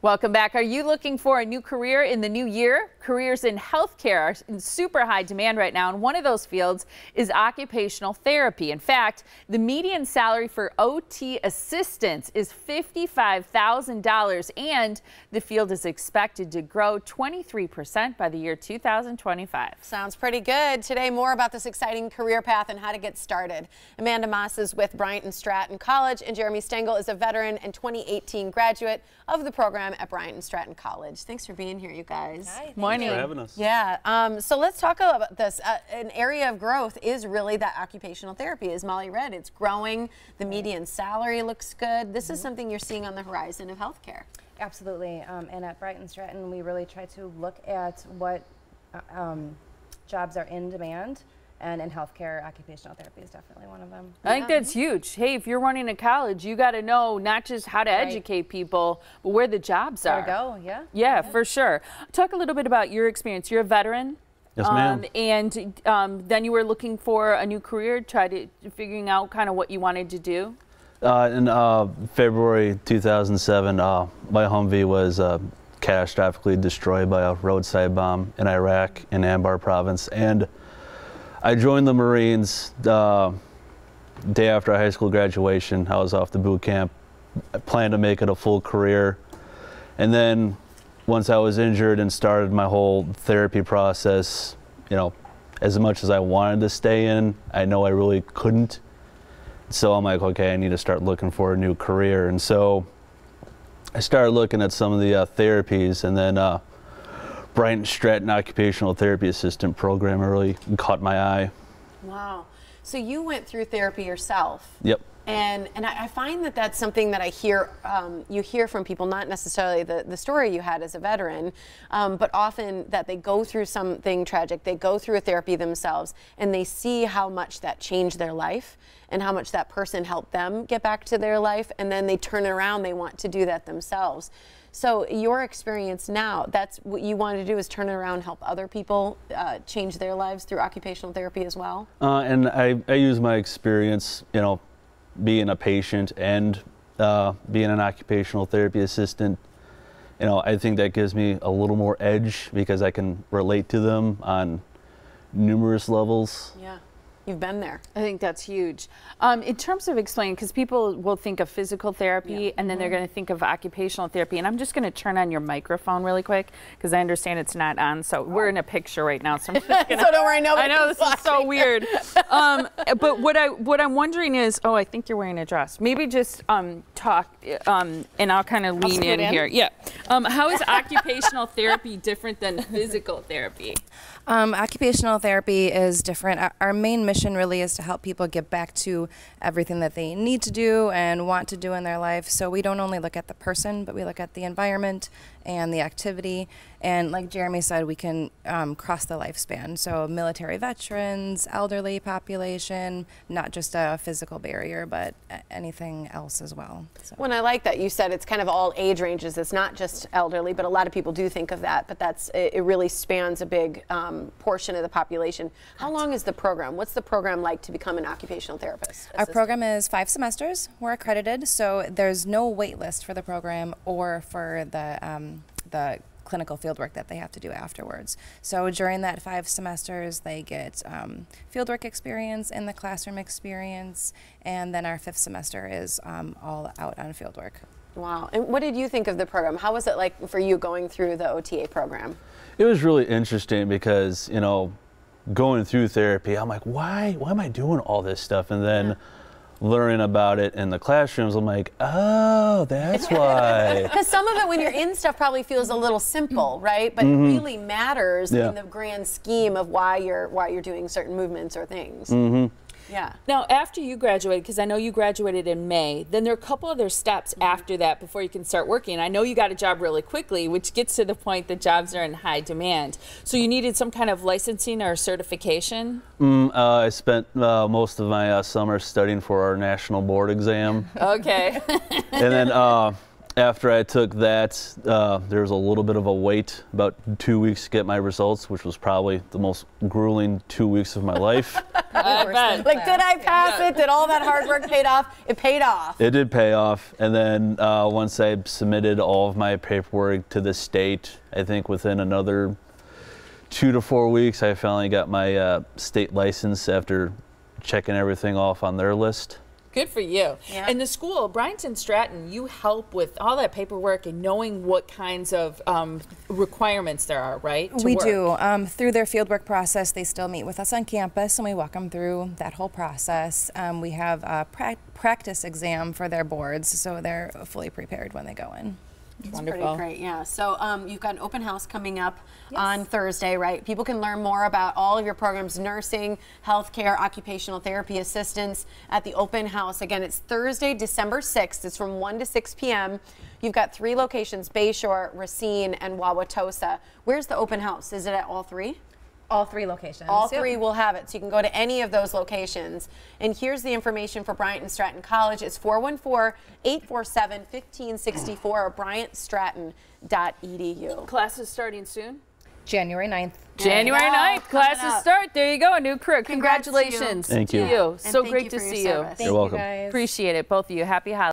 Welcome back. Are you looking for a new career in the new year? Careers in healthcare are in super high demand right now, and one of those fields is occupational therapy. In fact, the median salary for OT assistants is $55,000, and the field is expected to grow 23% by the year 2025. Sounds pretty good. Today, more about this exciting career path and how to get started. Amanda Maas is with Stratton College, and Jeremy Stengel is a veteran and 2018 graduate of the program at Stratton College. Thanks for being here, you guys. Hi, morning. Thanks for having us. Yeah. So let's talk about this. An area of growth is really that occupational therapy. As Molly read, it's growing. The median salary looks good. This is something you're seeing on the horizon of healthcare. Absolutely. And at Stratton, we really try to look at what jobs are in demand. And in healthcare, occupational therapy is definitely one of them. I think that's huge. Hey, if you're running a college, you got to know not just how to educate people, but where the jobs are. There we go, yeah. Yeah, for sure. Talk a little bit about your experience. You're a veteran. Yes, ma'am. And then you were looking for a new career, figuring out kind of what you wanted to do. In February 2007, my Humvee was catastrophically destroyed by a roadside bomb in Iraq, in Anbar province. And I joined the Marines day after high school graduation. I was off to boot camp. I planned to make it a full career. And then once I was injured and started my whole therapy process, you know, as much as I wanted to stay in, I know I really couldn't. So I'm like, okay, I need to start looking for a new career. And so I started looking at some of the therapies, and then BryantStratton Occupational Therapy Assistant program really caught my eye. Wow. So you went through therapy yourself. Yep. And I find that that's something that I hear, you hear from people, not necessarily the story you had as a veteran, but often that they go through something tragic, they go through a therapy themselves, and they see how much that changed their life and how much that person helped them get back to their life, and then they turn it around, they want to do that themselves. So your experience now, that's what you want to do, is turn it around, help other people change their lives through occupational therapy as well? And I use my experience, you know, being a patient and being an occupational therapy assistant. You know, I think that gives me a little more edge because I can relate to them on numerous levels. Yeah. You've been there. I think that's huge. In terms of explaining, because people will think of physical therapy and then they're going to think of occupational therapy, and I'm just going to turn on your microphone really quick because I understand it's not on. So we're in a picture right now, so I'm just gonna, so don't worry, I know this is so weird. But what I'm wondering is, oh, I think you're wearing a dress. Maybe just talk, and I'll kind of lean in here. Yeah. How is occupational therapy different than physical therapy? Occupational therapy is different. Our main mission really is to help people get back to everything that they need to do and want to do in their life. So we don't only look at the person, but we look at the environment and the activity. And like Jeremy said, we can cross the lifespan. So military veterans, elderly population, not just a physical barrier, but anything else as well. So. Well, and I like that you said it's kind of all age ranges. It's not just elderly, but a lot of people do think of that. But it really spans a big portion of the population. How long is the program? What's the program like to become an occupational therapist? Our program is 5 semesters. We're accredited, so there's no wait list for the program or for the clinical fieldwork that they have to do afterwards. So during that 5 semesters, they get fieldwork experience and the classroom experience, and then our 5th semester is all out on fieldwork. Wow. And what did you think of the program? How was it like for you going through the OTA program? It was really interesting because, you know, going through therapy, I'm like, why am I doing all this stuff? And then learning about it in the classrooms, I'm like, oh, that's why. Because some of it, when you're in stuff, probably feels a little simple, right? But it really matters in the grand scheme of why you're doing certain movements or things. Yeah. Now, after you graduated, because I know you graduated in May, then there are a couple other steps after that before you can start working. I know you got a job really quickly, which gets to the point that jobs are in high demand. So you needed some kind of licensing or certification? I spent most of my summer studying for our national board exam. Okay. And then after I took that, there was a little bit of a wait, about 2 weeks to get my results, which was probably the most grueling 2 weeks of my life. I bet. Like, did I pass it? Did all that hard work paid off? It paid off. It did pay off. And then once I submitted all of my paperwork to the state, I think within another 2 to 4 weeks, I finally got my state license after checking everything off on their list. Good for you. Yeah. And the school, BryantStratton, you help with all that paperwork and knowing what kinds of requirements there are, right? We do. Through their fieldwork process, they still meet with us on campus, and we walk them through that whole process. We have a practice exam for their boards, so they're fully prepared when they go in. It's Wonderful. pretty great, yeah. So you've got an open house coming up on Thursday, right? People can learn more about all of your programs, nursing, healthcare, occupational therapy assistants at the open house. Again, it's Thursday, December 6th. It's from 1 to 6 p.m. You've got 3 locations, Bayshore, Racine, and Wauwatosa. Where's the open house? Is it at all 3? All 3 locations. All 3 will have it, so you can go to any of those locations. And here's the information for Stratton College. It's 414-847-1564 or BryantStratton.edu. Classes starting soon? January 9th. January 9th, classes start. There you go, a new career. Congrats to you. Congratulations Thank to you. you. And so thank great you to for your see service. you. You're welcome. Guys. Appreciate it, both of you. Happy holidays.